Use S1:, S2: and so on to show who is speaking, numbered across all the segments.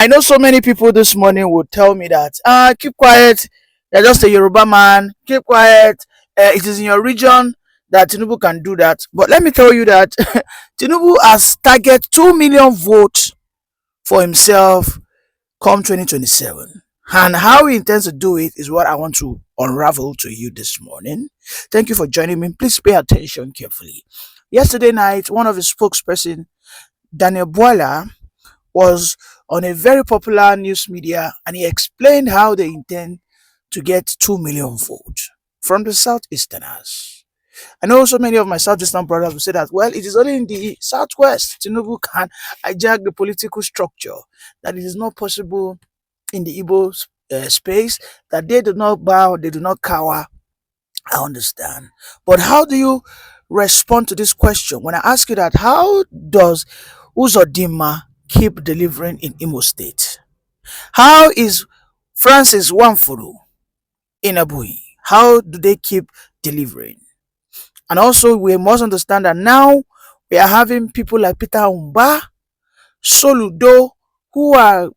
S1: I know so many people this morning would tell me that, keep quiet, you're just a Yoruba man, keep quiet, it is in your region that Tinubu can do that. But let me tell you that Tinubu has target 2 million votes for himself come 2027. And how he intends to do it is what I want to unravel to you this morning. Thank you for joining me. Please pay attention carefully. Yesterday night, one of his spokesperson, Daniel Bwala, was on a very popular news media, and he explained how they intend to get 2 million votes from the Southeasterners. I know so many of my Southeastern brothers will say that, well, it is only in the Southwest Tinubu can hijack the political structure, that it is not possible in the Igbo space, that they do not bow, they do not cower. I understand. But how do you respond to this question when I ask you that? How does Uzodinma keep delivering in Imo State? How is Francis Wamfuru in Abuyi? How do they keep delivering? And also, we must understand that now we are having people like Peter Umba, Soludo, who are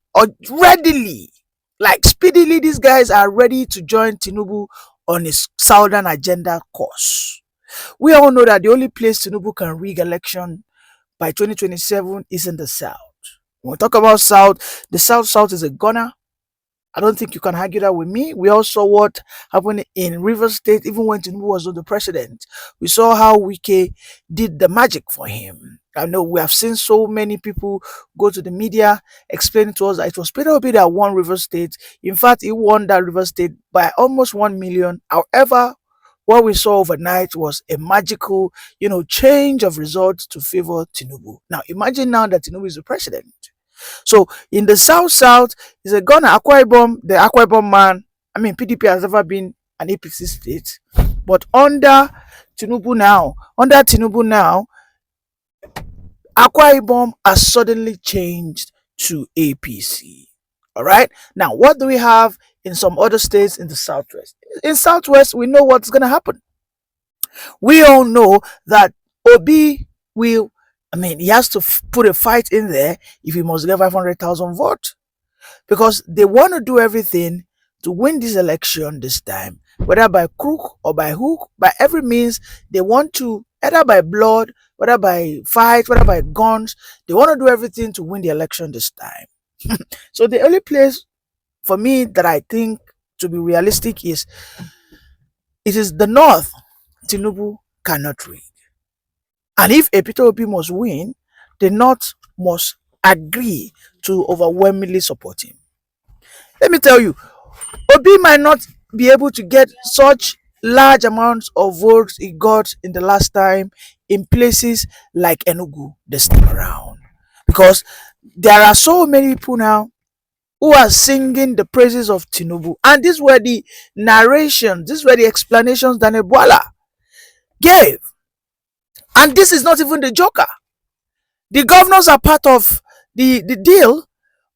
S1: readily, like speedily, these guys are ready to join Tinubu on his southern agenda course. We all know that the only place Tinubu can rig election by 2027 is in the south. When we talk about south, the south is a gunner. I don't think you can argue that with me. We all saw what happened in River State, even when Tinubu was the president. We saw how Wike did the magic for him. I know we have seen so many people go to the media explaining to us that it was Peter Obi that won River State. In fact, he won that River State by almost 1 million. However, what we saw overnight was a magical, change of results to favor Tinubu. Now, imagine now that Tinubu is the president. So in the south is a gunner. Akwa Ibom, the Akwa Ibom man. I mean, PDP has never been an APC state, but under Tinubu now, Akwa Ibom has suddenly changed to APC. All right. Now, what do we have in some other states in the southwest? In southwest, we know what's going to happen. We all know that Obi will. He has to put a fight in there if he must get 500,000 votes, because they want to do everything to win this election this time, whether by crook or by hook, by every means. They want to, either by blood, whether by fight, whether by guns, they want to do everything to win the election this time. So the only place for me that I think to be realistic is, it is the north. Tinubu cannot read. And if Peter Obi must win, the North must agree to overwhelmingly support him. Let me tell you, Obi might not be able to get such large amounts of votes he got in the last time in places like Enugu this time around, because there are so many people now who are singing the praises of Tinubu. And these were the narrations, these were the explanations Daniel Bwala gave. And this is not even the joker. The governors are part of the deal,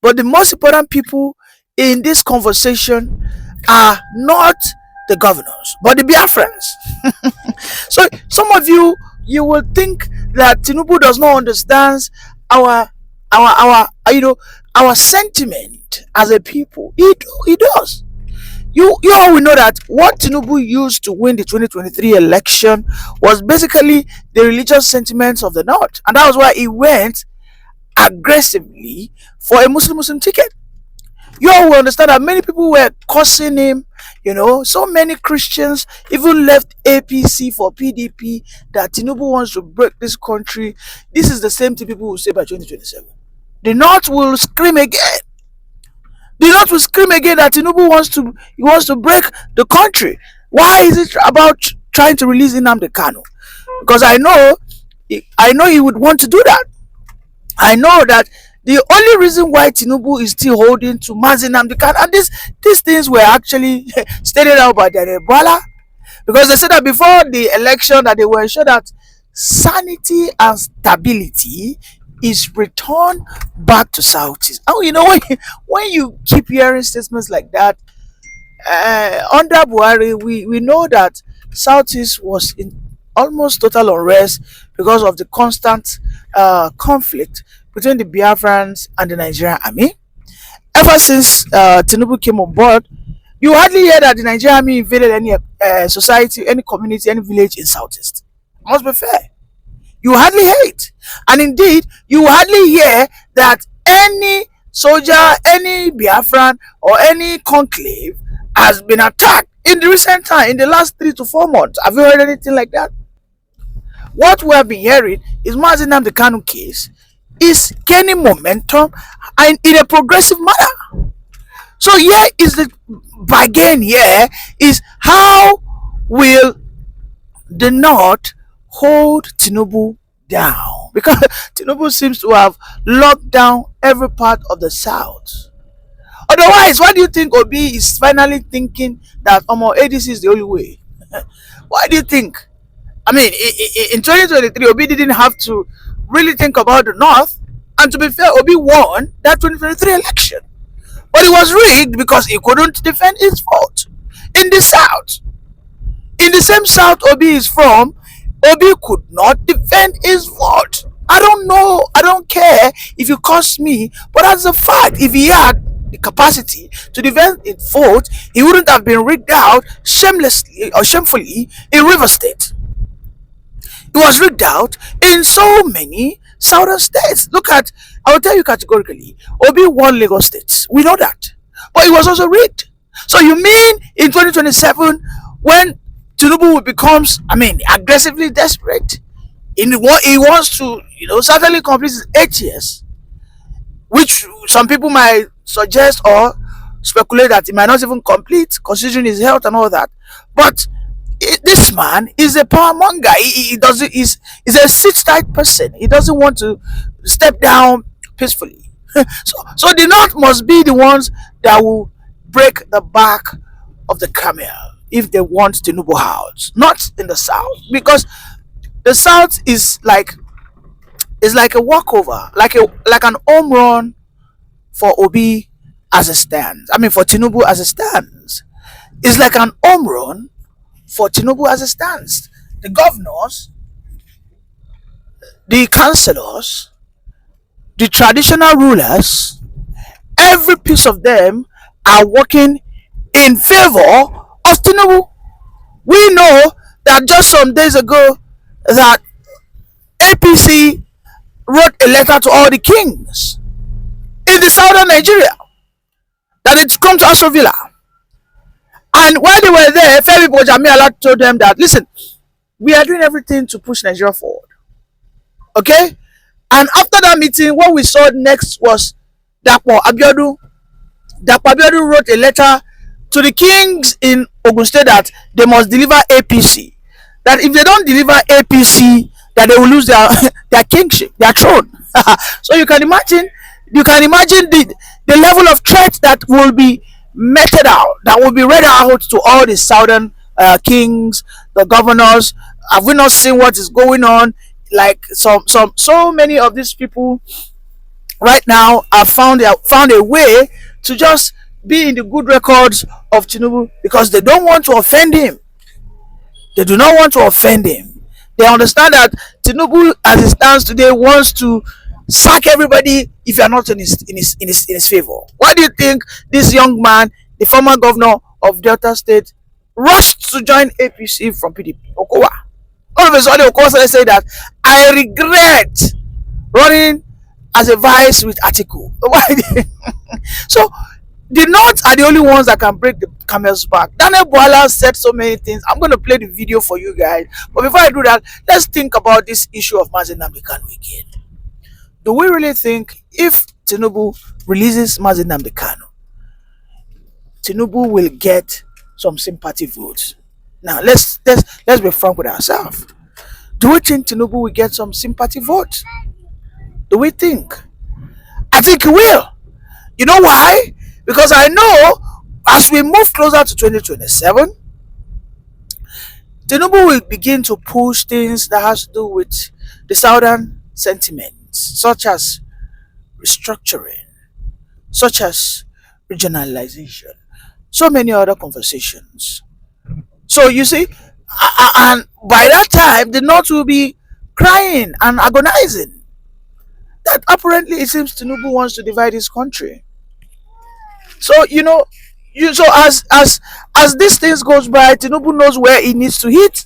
S1: but the most important people in this conversation are not the governors, but the Biafrans. So some of you will think that Tinubu does not understand our sentiment as a people. He does. You all will know that what Tinubu used to win the 2023 election was basically the religious sentiments of the North. And that was why he went aggressively for a Muslim ticket. You all will understand that many people were cursing him. So many Christians even left APC for PDP, that Tinubu wants to break this country. This is the same thing people will say by 2027. The North will scream again. The North will scream again that Tinubu wants to break the country. Why is it about trying to release Nnamdi Kanu? Because I know he would want to do that. I know that the only reason why Tinubu is still holding to Mazi Nnamdi Kanu, and these things were actually stated out by Daniel Bwala, because they said that before the election that they were sure that sanity and stability is returned back to Southeast. And when you keep hearing statements like that, under Buhari, we know that Southeast was in almost total unrest because of the constant conflict between the Biafrans and the Nigerian army. ever since Tinubu came on board, you hardly hear that the Nigerian army invaded any society, any community, any village in Southeast. Must be fair. You hardly hear it. And indeed, you hardly hear that any soldier, any Biafran, or any conclave has been attacked in the recent time, in the last 3 to 4 months. Have you heard anything like that? What we have been hearing is Mazi Nnamdi Kanu case is gaining momentum and in a progressive manner. So here is the bargain. Here is how will the North hold Tinubu down, because Tinubu seems to have locked down every part of the South. Otherwise, why do you think Obi is finally thinking that ADC is the only way? Why do you think? I mean, in 2023, Obi didn't have to really think about the North. And to be fair, Obi won that 2023 election. But it was rigged because he couldn't defend his vote. In the South, in the same South Obi is from, Obi could not defend his vote. I don't know, I don't care if you cost me, but that's a fact. If he had the capacity to defend his vote, he wouldn't have been rigged out shamelessly or shamefully in River State. It was rigged out in so many southern states. Look at, I will tell you categorically, Obi won Lagos State. We know that. But it was also rigged. So you mean in 2027, when Tinubu becomes, aggressively desperate, in what he wants to, certainly complete his 8 years, which some people might suggest or speculate that he might not even complete, considering his health and all that. But this man is a power monger. He doesn't. He's a sit-tight person. He doesn't want to step down peacefully. So the North must be the ones that will break the back of the camel if they want Tinubu out, not in the South, because the South is like a walkover, like an home run for Obi as it stands. For Tinubu as it stands, it's like an home run for Tinubu as it stands. The governors, the councillors, the traditional rulers, every piece of them are working in favor of Tinubu. We know that just some days ago that APC wrote a letter to all the kings in the southern Nigeria that it's come to Aso Villa. And when they were there, Femi Bojamiala told them that, listen, we are doing everything to push Nigeria forward. Okay? And after that meeting, what we saw next was Dapo Abiodun. Dapo Abiodun wrote a letter to the kings in Ogun State that they must deliver APC. That if they don't deliver APC, that they will lose their kingship, their throne. So you can imagine the level of threat that will be meted out, that will be read out to all the southern kings, the governors. Have we not seen what is going on? Like so many of these people right now have found a way to just be in the good records of Tinubu because they don't want to offend him. They do not want to offend him. They understand that Tinubu, as it stands today, wants to sack everybody if you are not in his favor. Why do you think this young man, the former governor of Delta State, rushed to join APC from PDP? Okowa. All of a sudden, Okowa said that I regret running as a vice with Atiku. So the North are the only ones that can break the camel's back. Daniel Bwala said so many things. I'm going to play the video for you guys. But before I do that, let's think about this issue of Mazi Nnamdi Kanu again. Do we really think if Tinubu releases Mazi Nnamdi Kanu, Tinubu will get some sympathy votes? Now let's be frank with ourselves. Do we think Tinubu will get some sympathy votes? Do we think? I think he will. You know why? Because I know as we move closer to 2027, Tinubu will begin to push things that has to do with the southern sentiments, such as restructuring, such as regionalization, so many other conversations. So you see, and by that time, the North will be crying and agonizing that apparently it seems Tinubu wants to divide his country. So so as these things goes by, Tinubu knows where he needs to hit.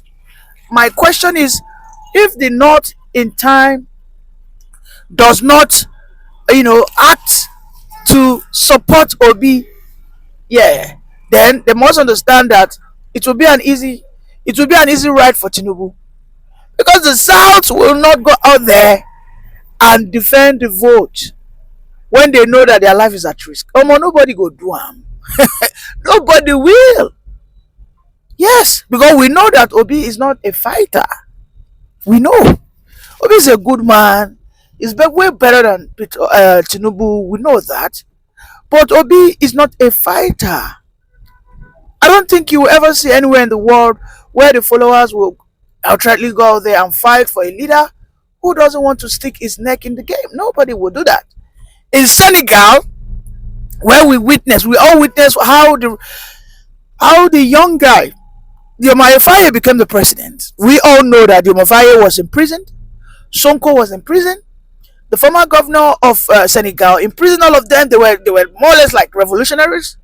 S1: My question is, if the North in time does not, act to support Obi, yeah, then they must understand that it will be an easy, ride for Tinubu, because the South will not go out there and defend the vote when they know that their life is at risk. Nobody go do am. Nobody will. Yes, because we know that Obi is not a fighter. We know Obi is a good man. He's way better than Tinubu. We know that. But Obi is not a fighter. I don't think you will ever see anywhere in the world where the followers will outrightly go out there and fight for a leader who doesn't want to stick his neck in the game. Nobody will do that. In Senegal, where we all witness how the young guy, Diomaye became the president. We all know that Diomaye was imprisoned. Sonko was in prison. The former governor of Senegal imprisoned all of them. They were more or less like revolutionaries.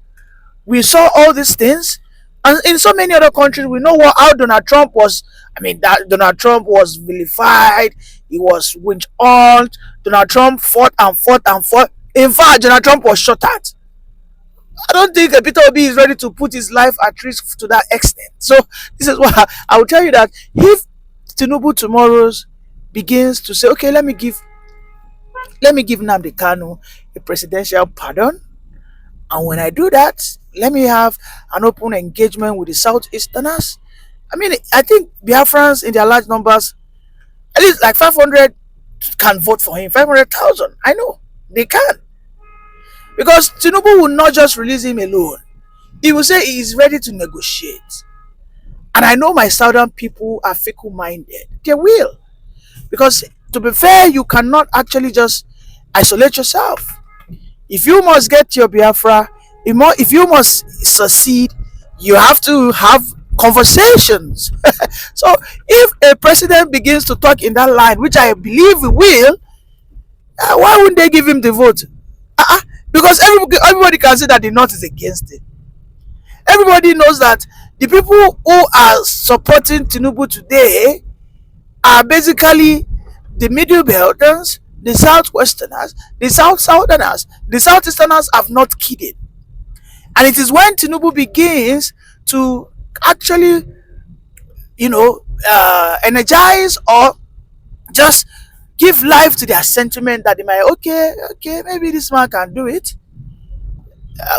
S1: We saw all these things, and in so many other countries, we know how Donald Trump was. I mean, that Donald Trump was vilified. He was winch on. Donald Trump fought and fought and fought. In fact, Donald Trump was shot at. I don't think Peter Obi is ready to put his life at risk to that extent. So this is why I will tell you that if Tinubu tomorrow begins to say, okay, let me give Nnamdi Kanu a presidential pardon, and when I do that, let me have an open engagement with the Southeasterners. I mean, I think Biafrans in their large numbers, at least like 500 can vote for him. 500,000. I know they can. Because Tinubu will not just release him alone. He will say he is ready to negotiate. And I know my southern people are fickle-minded. They will. Because to be fair, you cannot actually just isolate yourself. If you must get your Biafra, if you must succeed, you have to have conversations. So if a president begins to talk in that line, which I believe he will, why wouldn't they give him the vote? Because everybody can see that the North is against it. Everybody knows that the people who are supporting Tinubu today are basically the Middle Belters, the Southwesterners, the Southerners. The Southeasterners have not kidded. And it is when Tinubu begins to actually, energize or just give life to their sentiment that they might, okay, maybe this man can do it.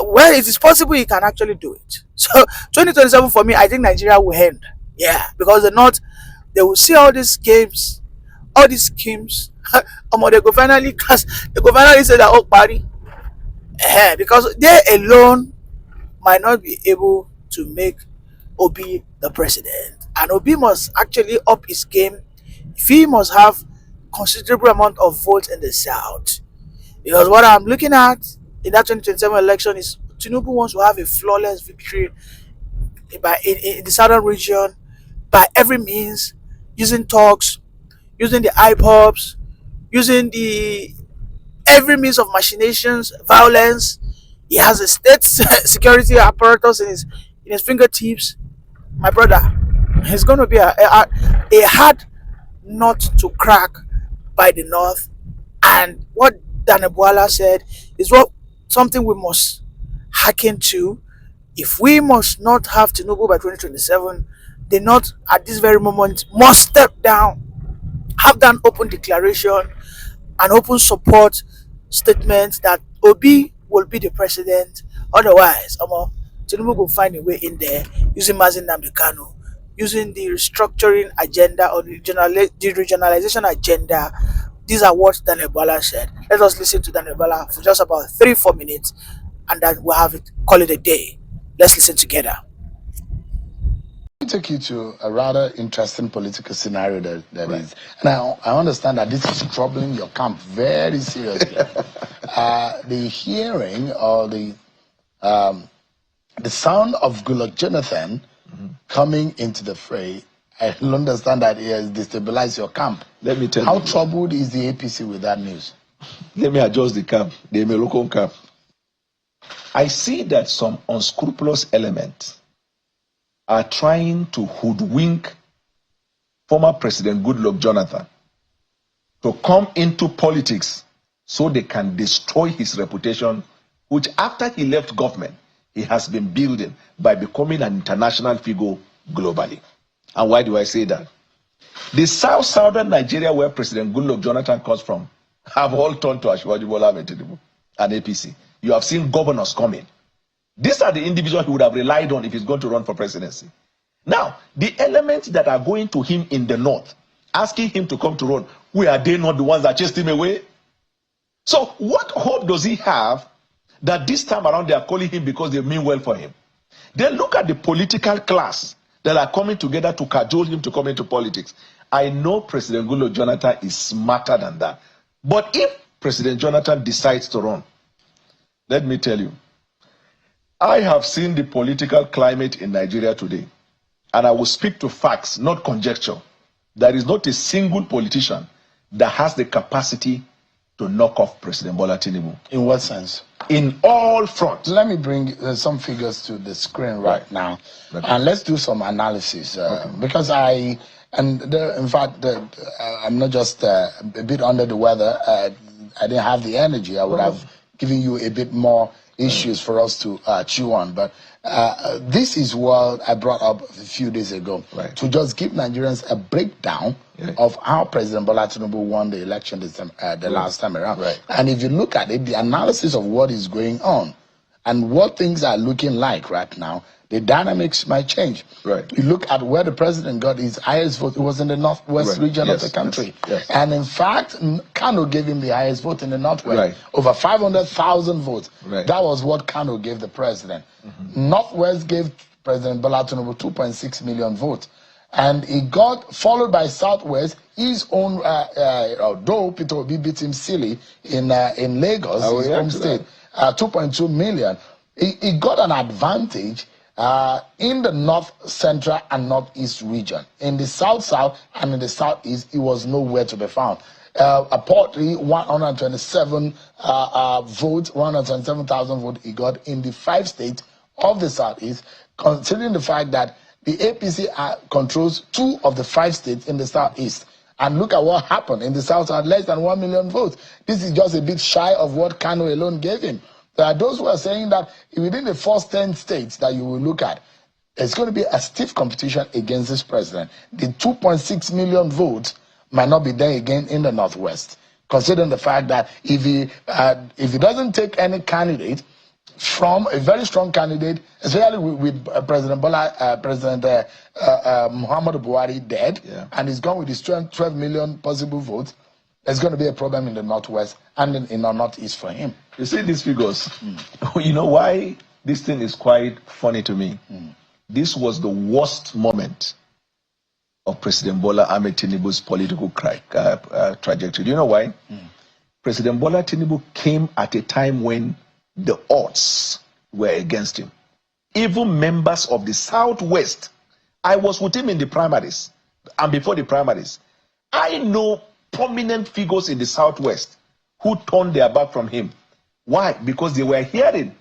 S1: Well, it is possible he can actually do it. So 2027 for me, I think Nigeria will end. Yeah, because the North, they will see all these games, all these schemes. They go finally say that, oh, party. Because they alone might not be able to make Obi the president. And Obi must actually up his game if he must have considerable amount of votes in the South. Because what I'm looking at in that 2027 election is Tinubu wants to have a flawless victory in the southern region by every means, using talks, using the IPOBs, using the every means of machinations, violence. He has a state security apparatus in his fingertips. My brother, it's going to be a hard nut to crack by the North. And what Bwala said is something we must hearken to. If we must not have Tinubu by 2027, the North at this very moment must step down, have that open declaration, an open support statement that Obi will be the president. Otherwise, Tinubu will find a way in there using Mazin Nnamdi Kanu, using the restructuring agenda or the regionalization agenda. These are what Bwala said. Let us listen to Bwala for just about 3-4 minutes, and then we'll call it a day. Let's listen together.
S2: Let me take you to a rather interesting political scenario that right. is, and I understand that this is troubling your camp very seriously. The hearing or the sound of Goodluck Jonathan coming into the fray, I understand that it has destabilized your camp.
S3: Let me tell you.
S2: How troubled is the APC with that news?
S3: Let me adjust the camp, the Melokon camp. I see that some unscrupulous elements are trying to hoodwink former President Goodluck Jonathan to come into politics so they can destroy his reputation, which after he left government, he has been building by becoming an international figure globally. And why do I say that? The southern Nigeria, where President Goodluck Jonathan comes from, have all turned to Bwala and APC. You have seen governors coming. These are the individuals he would have relied on if he's going to run for presidency. Now, the elements that are going to him in the north, asking him to come to run, are they not the ones that chased him away? So what hope does he have that this time around they are calling him because they mean well for him? Then look at the political class that are coming together to cajole him to come into politics. I know President Goodluck Jonathan is smarter than that. But if President Jonathan decides to run, let me tell you, I have seen the political climate in Nigeria today, and I will speak to facts, not conjecture. There is not a single politician that has the capacity to knock off President Bola Tinubu.
S2: In what sense?
S3: In all fronts.
S2: Let me bring some figures to the screen right now, and let's do some analysis. Because I'm not just a bit under the weather. I didn't have the energy. I would have given you a bit more issues for us to chew on. But this is what I brought up a few days ago, to just give Nigerians a breakdown of how President Bola Tinubu won the election the last time around. And if you look at it, the analysis of what is going on and what things are looking like right now, the dynamics might change. You look at where the president got his highest vote. It was in the northwest region of the country. And in fact, Kano gave him the highest vote in the northwest. Over 500,000 votes. That was what Kano gave the president. Northwest gave President Bola Tinubu 2.6 million votes. And he got, followed by Southwest, his own, though Peter Obi beat him silly in Lagos, his home state, 2.2 million. He got an advantage in the north central and northeast region. In the south and in the southeast, it was nowhere to be found. Apparently 127 votes, 127,000 votes he got in the 5 states of the southeast, considering the fact that the APC controls 2 of the 5 states in the southeast. And look at what happened in the south, had less than 1 million votes. This is just a bit shy of what Kano alone gave him. There are those who are saying that within the first 10 states that you will look at, it's going to be a stiff competition against this president. The 2.6 million votes might not be there again in the northwest, considering the fact that if he doesn't take any candidate from a very strong candidate, especially with President Muhammadu Buhari dead, and he's gone with his 12 million possible votes, there's going to be a problem in the northwest and in the northeast for him.
S3: You see these figures? You know why this thing is quite funny to me? This was the worst moment of President Bola Ahmed Tinubu's political trajectory. Do you know why? President Bola Tinubu came at a time when the odds were against him. Even members of the Southwest, I was with him in the primaries and before the primaries. I know prominent figures in the Southwest who turned their back from him. Why? Because they were hearing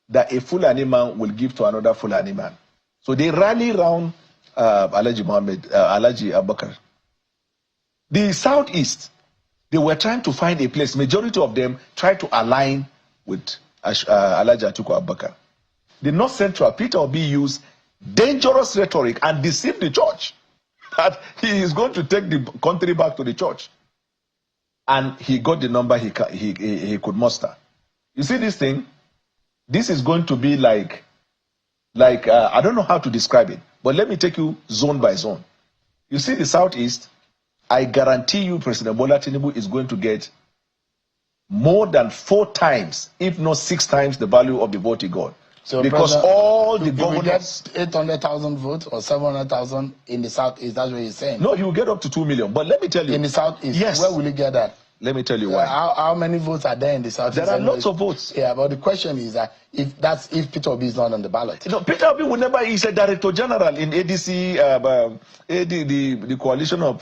S3: that a Fulani man will give to another Fulani man. So they rally around Alhaji Abubakar. The Southeast, they were trying to find a place. Majority of them tried to align with Alhaji Atiku Abubakar. The North Central, Peter Obi used dangerous rhetoric and deceived the church that he is going to take the country back to the church. And he got the number he could muster. You see this thing? This is going to be like I don't know how to describe it, but let me take you zone by zone. You see the Southeast, I guarantee you President Bola Tinubu is going to get more than 4 times, if not 6 times the value of the vote he got. So because all the governors
S2: get 800,000 votes or 700,000 in the Southeast, that's what you're saying?
S3: No, he will get up to 2 million. But let me tell you.
S2: In the Southeast,
S3: yes.
S2: Where will he get that?
S3: Let me tell you why.
S2: How many votes are there in the South?
S3: There are lots of votes.
S2: Yeah, but the question is that if Peter Obi is not on the ballot.
S3: No, Peter Obi will never. He's a director general in ADC, the coalition of.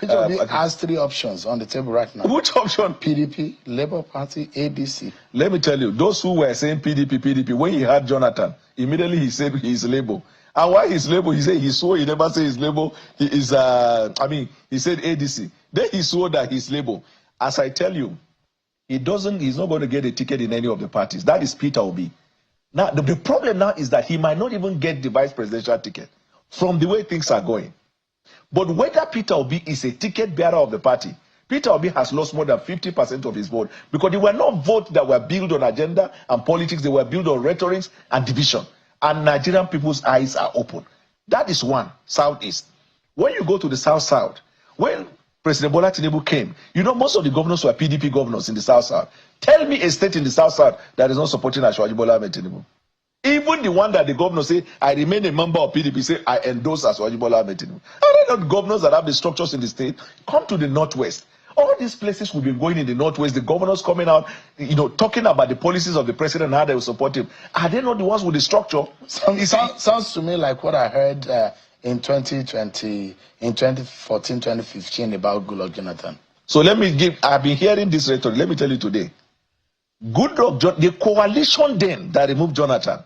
S2: Peter Obi has 3 options on the table right now.
S3: Which option?
S2: PDP, Labour Party, ADC.
S3: Let me tell you, those who were saying PDP, when he had Jonathan, immediately he said he's Labour. And why he's Labour? He said he swore he never said he's Labour. He is. He said ADC. Then he swore that he's Labour. As I tell you, he's not going to get a ticket in any of the parties. That is Peter Obi. Now, the problem now is that he might not even get the vice presidential ticket from the way things are going. But whether Peter Obi is a ticket bearer of the party, Peter Obi has lost more than 50% of his vote because they were not votes that were built on agenda and politics. They were built on rhetoric and division. And Nigerian people's eyes are open. That is one, Southeast. When you go to the South, when President Bwala Tinubu came, you know, most of the governors were PDP governors in the South. Tell me a state in the South that is not supporting Ashwaji Bola Tinubu. Even the one that the governor say, I remain a member of PDP, say, I endorse Ashwaji Bola Tinubu. Are not governors that have the structures in the state? Come to the Northwest. All these places we've been going in the Northwest, the governors coming out, you know, talking about the policies of the president and how they will support him. Are they not the ones with the structure?
S2: Sounds to me like what I heard in 2020, in 2014, 2015 about Goodluck Jonathan.
S3: So I've been hearing this rhetoric. Let me tell you today. Goodluck, the coalition then that removed Jonathan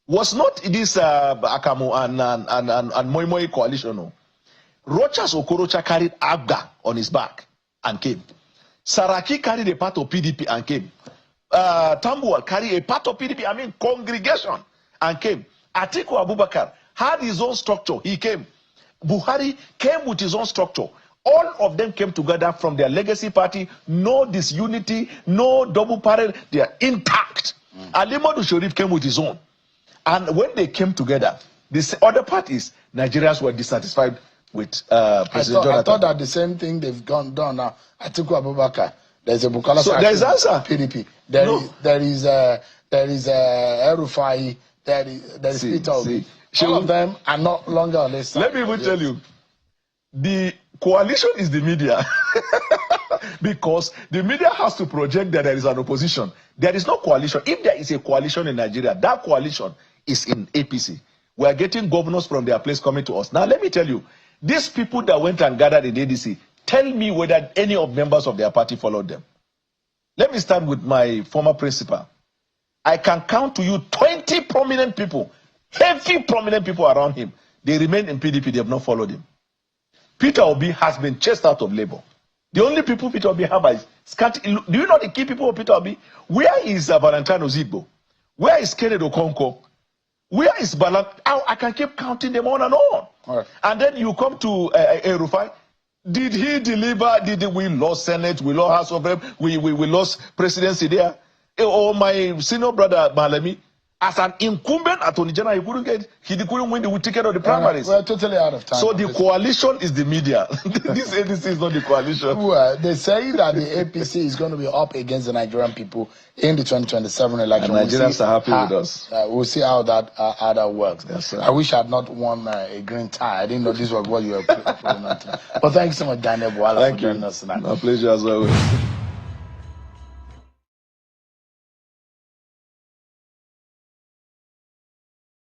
S3: was not this Akamo and Moi Moi coalition. No. Rochas Okorocha carried Abga on his back and came. Saraki carried a part of PDP and came. Tambuwal carried a part of PDP, congregation, and came. Atiku Abubakar had his own structure. He came. Buhari came with his own structure. All of them came together from their legacy party. No disunity, no double parade. They are intact. Alimadu Sharif came with his own. And when they came together, the other parties, Nigerians were dissatisfied with President Jonathan.
S2: I thought that the same thing they've done now. Atiku Abubakar. There's a Bukola.
S3: So there's answer.
S2: PDP. There is El-Rufai. There is Peter Obi. All of them are not longer on this side.
S3: Let me even tell you, the coalition is the media. Because the media has to project that there is an opposition. There is no coalition. If there is a coalition in Nigeria, that coalition is in APC. We are getting governors from their place coming to us. Now, let me tell you, these people that went and gathered in ADC, tell me whether any of members of their party followed them. Let me start with my former principal. I can count to you 20 prominent people, heavy prominent people around him. They remain in PDP, they have not followed him. Peter Obi has been chased out of labor. The only people Peter Obi have is scanty. Do you know the key people of Peter Obi? Where is Valentino Zigbo? Where is Kennedy Okonkwo? Where is Bala? I can keep counting them on and on. Right. And then you come to El-Rufai. Did he deliver? We lost Senate, we lost House of Rep, we lost presidency there. Or my senior brother Malemi, as an incumbent attorney general, he couldn't win the ticket of the primaries.
S2: We're totally out of time.
S3: So the coalition is the media. This ADC is not the coalition.
S2: Well, they say that the APC is going to be up against the Nigerian people in the 2027 election.
S3: And Nigerians are happy with us.
S2: We'll see how that works.
S3: Yes,
S2: I wish I had not won a green tie. I didn't know this was what you were putting on. But thanks so much, Daniel Bwala, for joining us tonight.
S3: My pleasure as always.